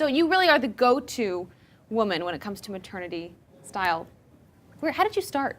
So you really are the go-to woman when it comes to maternity style. How did you start?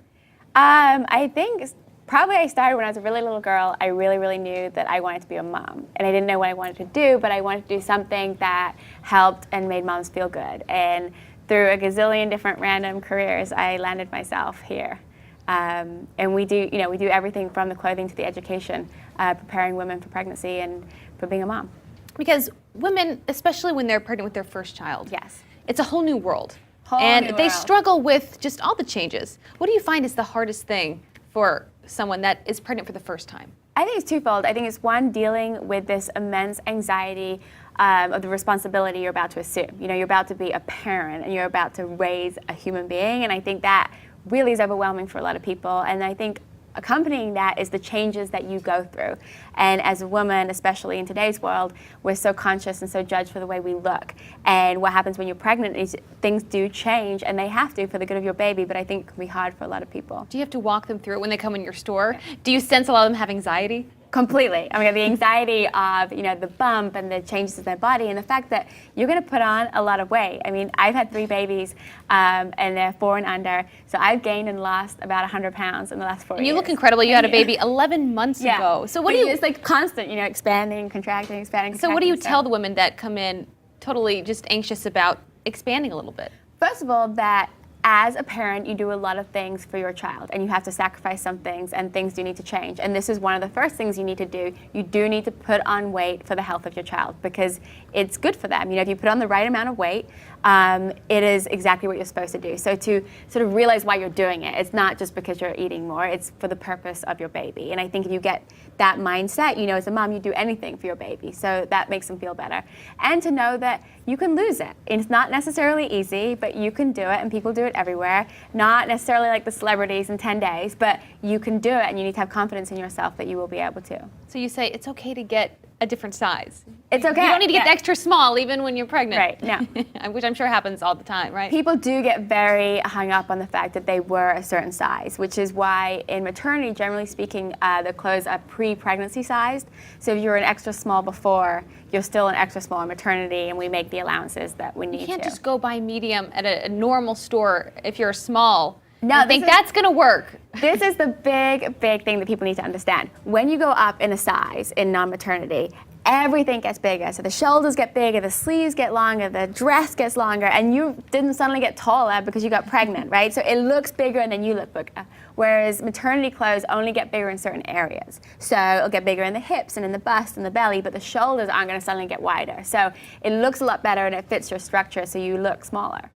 I think probably I started when I was a really little girl. I really knew that I wanted to be a mom. And I didn't know what I wanted to do, but I wanted to do something that helped and made moms feel good. And through a gazillion different random careers, I landed myself here. And we do everything from the clothing to the education, preparing women for pregnancy and for being a mom. Because women, especially when they're pregnant with their first child, Yes. it's a whole new world. Whole and new they world. struggle with just all the changes. What do you find is the hardest thing for someone that is pregnant for the first time? I think it's twofold. I think it's one, dealing with this immense anxiety of the responsibility you're about to assume. You know, you're about to be a parent and you're about to raise a human being, and I think that really is overwhelming for a lot of people. And I think accompanying that is the changes that you go through. And as a woman, especially in today's world, we're so conscious and so judged for the way we look. And what happens when you're pregnant is things do change, and they have to for the good of your baby, but I think it can be hard for a lot of people. Do you have to walk them through it when they come in your store? Do you sense a lot of them have anxiety? Completely. I mean, the anxiety of, the bump and the changes in their body, and the fact that you're going to put on a lot of weight. I mean, I've had 3 babies, and they're 4 and under, so I've gained and lost about 100 pounds in the last 4 years. And you look incredible. You had a baby 11 months ago. So what do you? It's like constant, expanding, contracting, expanding. So what do you tell the women that come in totally just anxious about expanding a little bit? First of all, that as a parent, you do a lot of things for your child, and you have to sacrifice some things, and things do need to change. And this is one of the first things you need to do. You do need to put on weight for the health of your child, because it's good for them. If you put on the right amount of weight, it is exactly what you're supposed to do. So to sort of realize why you're doing it, it's not just because you're eating more, it's for the purpose of your baby. And I think if you get that mindset, as a mom, you do anything for your baby. So that makes them feel better. And to know that you can lose it. It's not necessarily easy, but you can do it, and people do it everywhere. Not necessarily like the celebrities in 10 days, but you can do it, and you need to have confidence in yourself that you will be able to. So you say it's okay to get a different size. It's okay. You don't need to get extra small even when you're pregnant. Right, no. Which I'm sure happens all the time, right? People do get very hung up on the fact that they were a certain size, which is why in maternity, generally speaking, the clothes are pre-pregnancy sized. So if you were an extra small before, you're still an extra small in maternity, and we make the allowances that we need to. You can't just go buy medium at a normal store if you're small. No, I think that's going to work. This is the big thing that people need to understand. When you go up in a size in non-maternity, everything gets bigger. So the shoulders get bigger, the sleeves get longer, the dress gets longer, and you didn't suddenly get taller because you got pregnant, right? So it looks bigger and then you look bigger. Whereas maternity clothes only get bigger in certain areas. So it'll get bigger in the hips and in the bust and the belly, but the shoulders aren't going to suddenly get wider. So it looks a lot better and it fits your structure, so you look smaller.